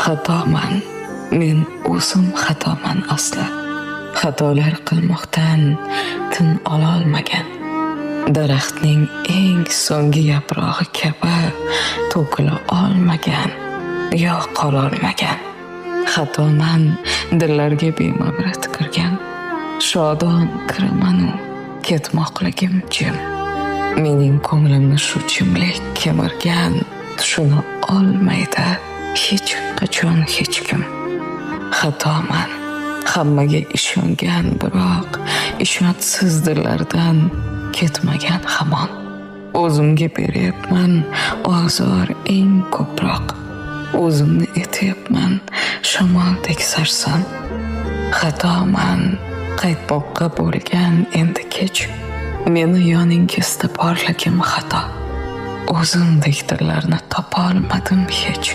Xatoman, men o'zim xatoman asli. Xatolar qilmoqdan tin ololmagan. Daraxtning eng so'nggi yaprog'i kabi to'kila olmagan, yo qololmagan. Xatoman, dillarga bemabrat kirgan. Shodon kiramanu ketmoqligim jim. Mening ko'nglimni shu jimlik kemirgan, tushuna olmaydi hech qachon hech kim. Xatoman, hammaga ishongan, biroq ishonchsiz dillardan ketmagan hamon. O'zimga beryapman ozor eng ko'proq. O'zimni etyapman shamoldek sarson. Xatoman, qaytmoqqa bo'lgan endi kech. Meni yoningizda borligim xato. O'zimdek dillarni topolmadim hech.